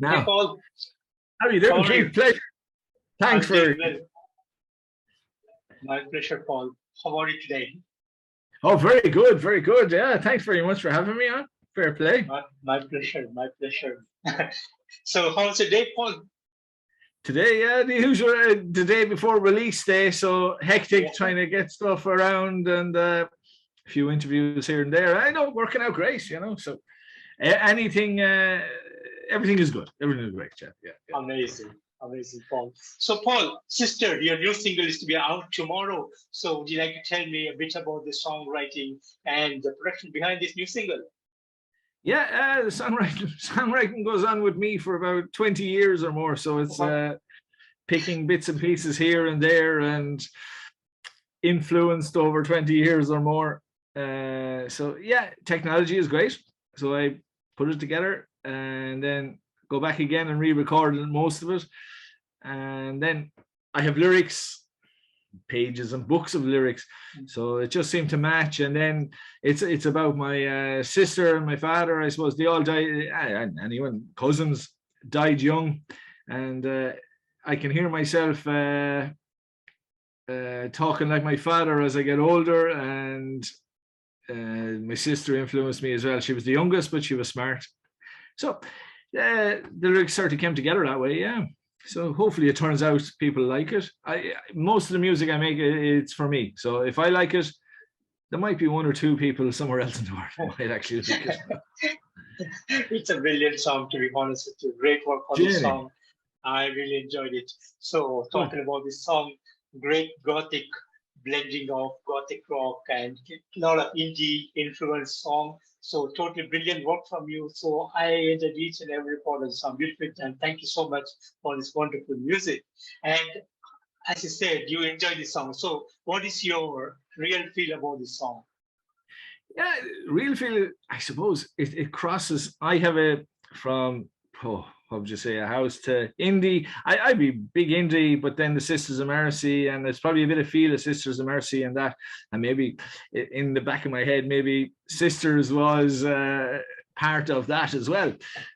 Hey, now. Paul. How are you doing, How are Keith? you? Pleasure. I'm Thanks doing for. well. My pleasure, Paul. How are you today? Oh, very good, very good. Yeah, thanks very much for having me on. Fair play. My pleasure, my pleasure. So, how's the day, Paul? Today, yeah, the usual. The day before release day, so hectic, Yeah, trying to get stuff around and a few interviews here and there. I know, working out great, you know. So anything, everything is good. Everything is great, yeah, yeah. amazing, amazing, Paul. So, Paul, sister, your new single is to be out tomorrow. So, would you like to tell me a bit about the songwriting and the production behind this new single? Yeah, the songwriting goes on with me for about 20 years or more. So it's picking bits and pieces here and there and influenced over 20 years or more. So yeah, technology is great. So I put it together and then go back again and re-record most of it. And then I have lyrics, pages and books of lyrics, so it just seemed to match. And then it's about my sister and my father. I suppose they all died, and anyone cousins died young, and I can hear myself talking like my father as I get older. And my sister influenced me as well. She was the youngest, but she was smart. So the lyrics sort of came together that way, yeah. So hopefully it turns out people like it. Most of the music I make, it's for me. So if I like it, there might be one or two people somewhere else in the world who might actually like it. It's a brilliant song, to be honest with you. Great work on this song. I really enjoyed it. So talking about this song, great gothic blending of gothic rock and a lot of indie influence song. So totally brilliant work from you. So I enjoyed each and every part of the song. Beautiful, and thank you so much for this wonderful music. And as you said, you enjoy this song. So what is your real feel about this song? Yeah, real feel, I suppose it crosses. I have from what would you say, a house to indie. I'd be big indie, but then the Sisters of Mercy, and there's probably a bit of feel of Sisters of Mercy and that, and maybe in the back of my head, maybe Sisters was part of that as well.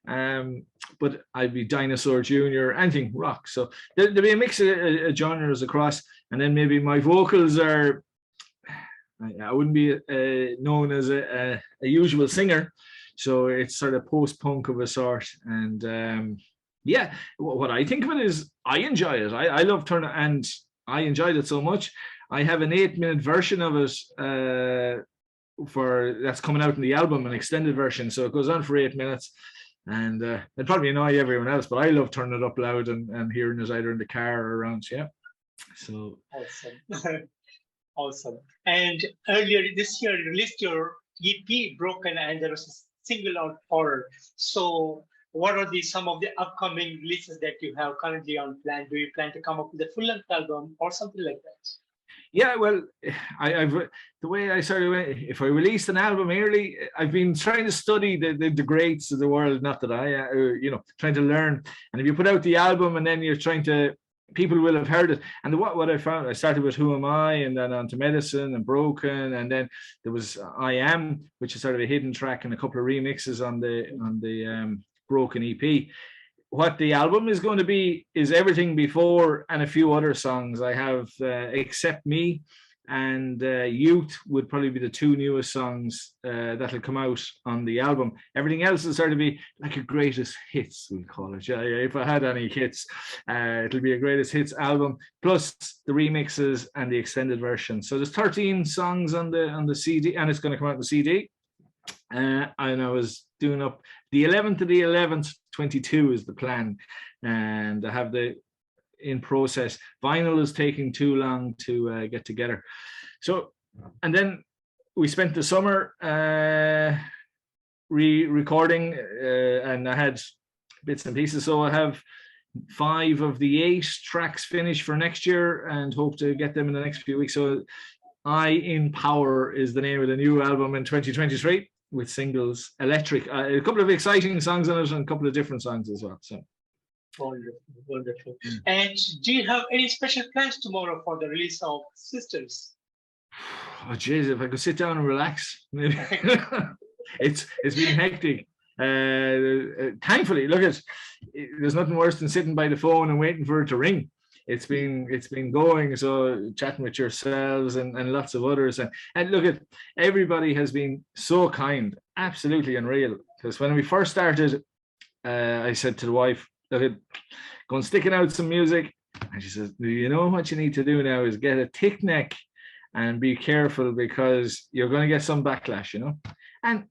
But I'd be Dinosaur Jr., anything rock. So there'd be a mix of genres across, and then maybe my vocals are. I wouldn't be known as a usual singer, so it's sort of post-punk of a sort. And yeah, what I think of it is I enjoy it. I love turning, and I enjoyed it so much. I have an 8-minute version of it for that's coming out in the album, an extended version. So it goes on for 8 minutes, and it'd probably annoy everyone else, but I love turning it up loud and hearing it either in the car or around. Yeah. So awesome. Awesome. And earlier this year, you released your EP, Broken, and there was a single out Horror. So what are some of the upcoming releases that you have currently on plan? Do you plan to come up with a full-length album or something like that? Yeah, well, I've the way I sort of if I released an album early, I've been trying to study the greats of the world. Not that I, trying to learn. And if you put out the album and then you're trying to, people will have heard it. And what I found, I started with Who Am I, and then on to Medicine and Broken, and then there was I Am, which is sort of a hidden track and a couple of remixes on the Broken EP. What the album is going to be is everything before and a few other songs. I have Accept Me and Youth would probably be the two newest songs that'll come out on the album. Everything else will sort of be like a greatest hits, we call it. Yeah, if I had any hits, it'll be a greatest hits album, plus the remixes and the extended version. So there's 13 songs on the CD, and it's going to come out on the CD. And I was doing up the 11th to the 11th, 22 is the plan, and I have the in process. Vinyl is taking too long to get together. So, and then we spent the summer re-recording, and I had bits and pieces. So I have 5 of the 8 tracks finished for next year, and hope to get them in the next few weeks. So, I in Power is the name of the new album in 2023. With singles, Electric, a couple of exciting songs on it, and a couple of different songs as well. So wonderful, wonderful. And do you have any special plans tomorrow for the release of Sisters? Oh jeez, if I could sit down and relax, maybe. It's been hectic. Thankfully, look at, there's nothing worse than sitting by the phone and waiting for it to ring. It's been going, so chatting with yourselves and lots of others, and look at, everybody has been so kind, absolutely unreal. Because when we first started, I said to the wife, look at, go and sticking out some music, and she says, you know what you need to do now is get a thick neck and be careful, because you're going to get some backlash, you know. And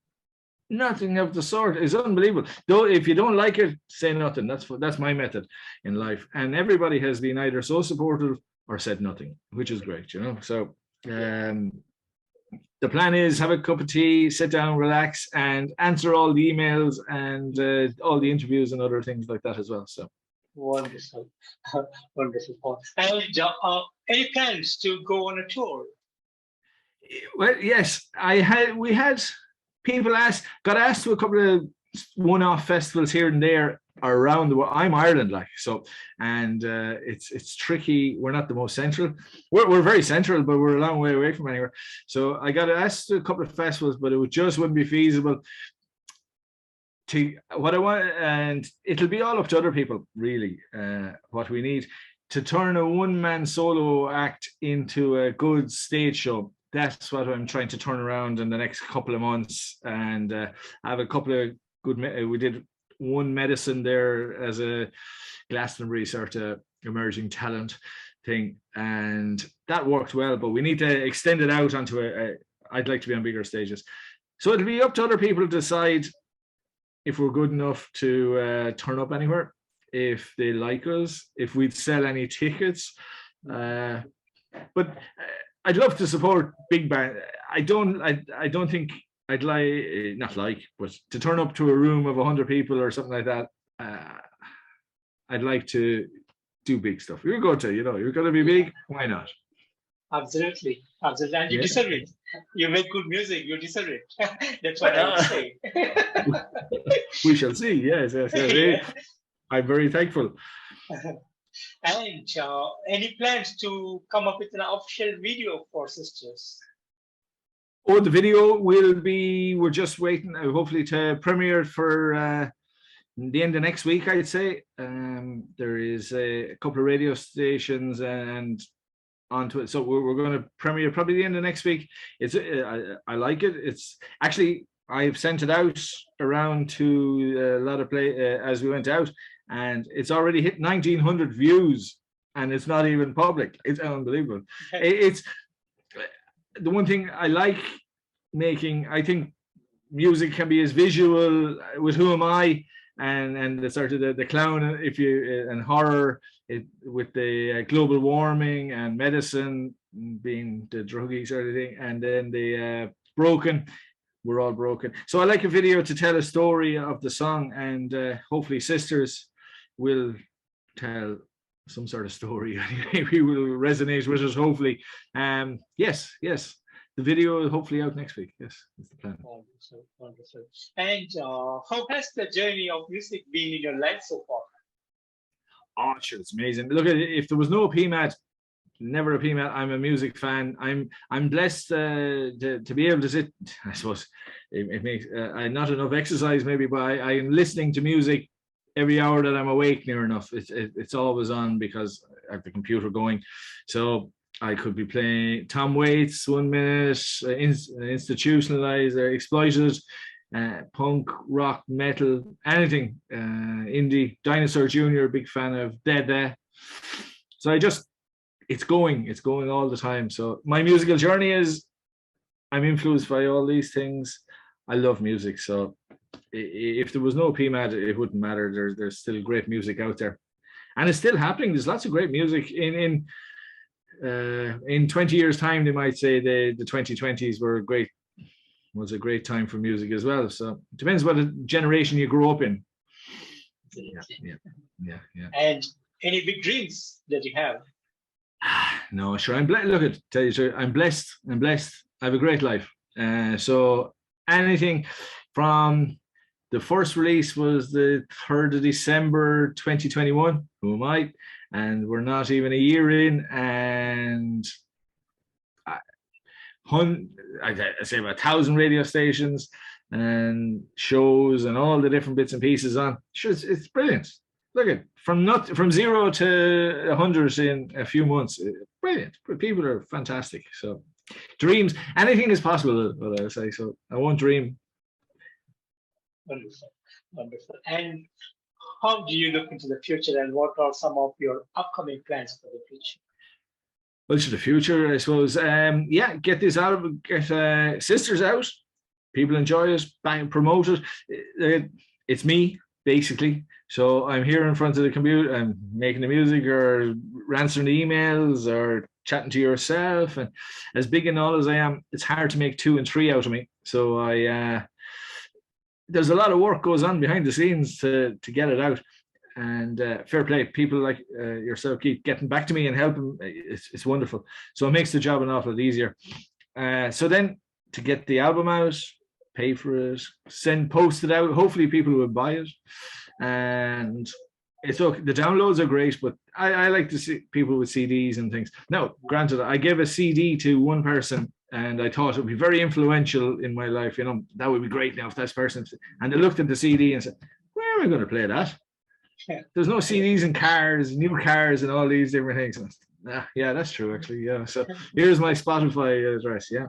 nothing of the sort is unbelievable. Though if you don't like it, say nothing. That's my method in life. And everybody has been either so supportive or said nothing, which is great, you know. So the plan is have a cup of tea, sit down, relax, and answer all the emails and all the interviews and other things like that as well. So wonderful, wonderful, Paul. And any plans to go on a tour? Well, yes, we had people got asked to a couple of one-off festivals here and there around the world. I'm Ireland, like, so, and it's tricky. We're not the most central. We're very central, but we're a long way away from anywhere. So I got asked to a couple of festivals, but it just wouldn't be feasible to what I want, and it'll be all up to other people, really. What we need to turn a one-man solo act into a good stage show. That's what I'm trying to turn around in the next couple of months, and I have a couple of good. We did one medicine there as a Glastonbury sort of emerging talent thing, and that worked well. But we need to extend it out onto I'd like to be on bigger stages, so it'll be up to other people to decide if we're good enough to turn up anywhere, if they like us, if we'd sell any tickets, but. I'd love to support big band. I don't think I'd but to turn up to a room of 100 people or something like that. I'd like to do big stuff. You're going to, you're going to be big. Why not? Absolutely, absolutely, and you deserve it. You make good music. You deserve it. That's what I would say. We shall see. Yes. Yeah. I'm very thankful. And any plans to come up with an official video for Sisters? Oh, the video we're just waiting, hopefully, to premiere for the end of next week, I'd say. There is a couple of radio stations and onto it. So we're going to premiere probably the end of next week. I like it. It's actually, I've sent it out around to a lot of as we went out. And it's already hit 1,900 views, and it's not even public. It's unbelievable. It's the one thing I like making. I think music can be as visual with Who Am I and the sort of the clown, and horror with the global warming and medicine being the druggy sort of thing, and then the broken. We're all broken. So I like a video to tell a story of the song, and hopefully Sisters will tell some sort of story. We will resonate with it, hopefully. Yes. The video is hopefully out next week. Yes, that's the plan. Wonderful. And how has the journey of music been in your life so far? Oh, sure, it's amazing. Look, if there was no pMad, never a pMad, I'm a music fan. I'm blessed to be able to sit. I suppose it makes not enough exercise maybe, but I'm listening to music every hour that I'm awake near enough. It's always on because I have the computer going. So I could be playing Tom Waits 1 minute, institutionalized or exploited, punk, rock, metal, anything, indie. Dinosaur Jr., big fan of Dead. So it's going all the time. So my musical journey is, I'm influenced by all these things. I love music. So if there was no pMad, it wouldn't matter. There's still great music out there, and it's still happening. There's lots of great music. In 20 years' time, they might say the 2020s was a great time for music as well. So it depends what generation you grew up in. Yeah. And any big dreams that you have? No, sure. I'm blessed. Look, tell you sure, I'm blessed. I have a great life. So anything from the first release was the 3rd of December 2021. Who am I? And we're not even a year in, and I say about 1,000 radio stations. and shows and all the different bits and pieces on. Sure, it's brilliant. Look at from 0 to 100 in a few months. Brilliant. People are fantastic. So dreams, anything is possible, what I say. So I won't dream. Wonderful, wonderful. And how do you look into the future, and what are some of your upcoming plans for the future? Well, to the future, I suppose. Yeah, get this album, get Sisters out. People enjoy it, bang, promote it. It's me, basically. So I'm here in front of the computer, I'm making the music or answering the emails or chatting to yourself. And as big and all as I am, it's hard to make 2 and 3 out of me. So there's a lot of work goes on behind the scenes to get it out. And fair play, people like yourself keep getting back to me and helping. It's wonderful. So it makes the job an awful lot easier. So then to get the album out, pay for it, post it out. Hopefully people will buy it. And it's okay. The downloads are great, but I like to see people with CDs and things. Now, granted, I gave a CD to one person and I thought it would be very influential in my life. You know, that would be great now if that person. And they looked at the CD and said, where am I going to play that? There's no CDs in cars, new cars, and all these different things. Yeah, that's true, actually. Yeah. So here's my Spotify address. Yeah.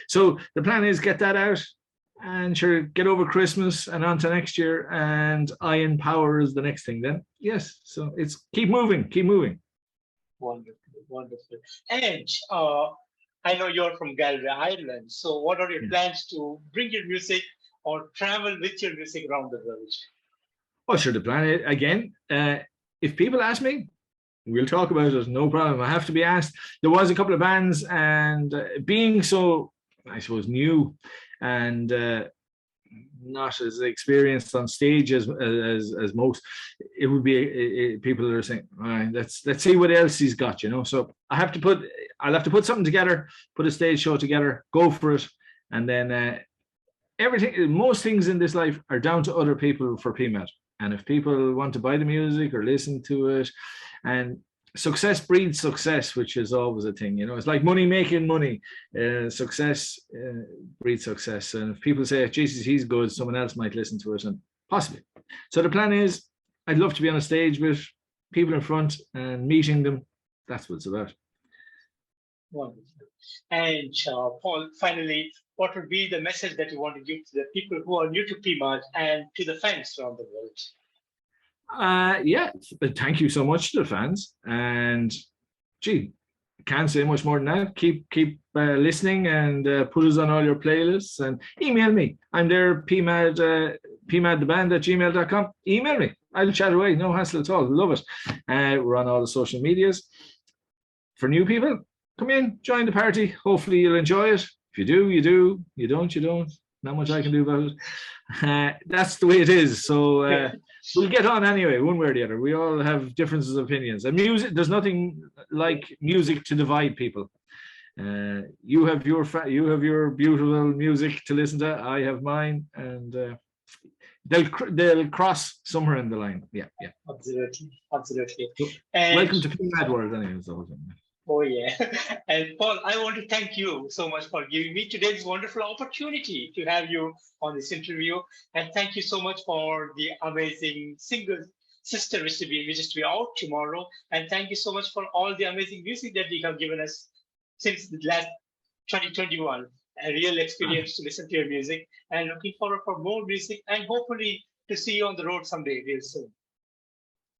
So the plan is get that out and sure, get over Christmas and on to next year. And Iron Power is the next thing then. Yes. So it's keep moving. Wonderful, wonderful. And I know you're from Galway, Ireland. So what are your plans to bring your music or travel with your music around the world? Oh, sure. The plan is, again, if people ask me, we'll talk about it. No problem. I have to be asked. There was a couple of bands, and being so, I suppose, new and not as experienced on stage as most, it would be people are saying, all right, let's see what else he's got, you know. So I'll have to put something together, put a stage show together, go for it, and then most things in this life are down to other people for pMad. And if people want to buy the music or listen to it, and success breeds success, which is always a thing, you know. It's like money making money. Success breeds success. And if people say, Jesus, he's good, someone else might listen to it, and possibly. So the plan is, I'd love to be on a stage with people in front and meeting them. That's what it's about. Wonderful. And Paul, finally, what would be the message that you want to give to the people who are new to pMad and to the fans around the world? Yeah, thank you so much to the fans. And gee, can't say much more than that. Keep listening and put us on all your playlists and email me. I'm there, pmadtheband@gmail.com. Email me. I'll chat away. No hassle at all. Love it. We're on all the social medias. For new people, come in, join the party. Hopefully you'll enjoy it. If you do, you do. You don't, you don't. Not much I can do about it. That's the way it is. So we'll get on anyway, one way or the other. We all have differences of opinions. And music, there's nothing like music to divide people. You have your beautiful music to listen to. I have mine, and they'll cross somewhere in the line. Yeah. Absolutely. So, welcome to pMad World, anyway. Oh, yeah. And Paul, I want to thank you so much for giving me today's wonderful opportunity to have you on this interview. And thank you so much for the amazing single Sister, which is to be out tomorrow. And thank you so much for all the amazing music that you have given us since the last 2021. A real experience to listen to your music, and looking forward for more music and hopefully to see you on the road someday real soon.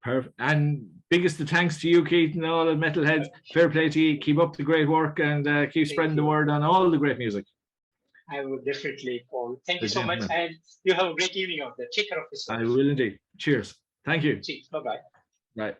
Perfect. And biggest of thanks to you, Keith, and all the metalheads. Fair play to you. Keep up the great work and keep spreading the word on all the great music. I will definitely, Paul. Thank you so much, and you have a great evening out there. Take care of yourself. I will indeed. Cheers. Thank you. Cheers. Bye-bye. Bye.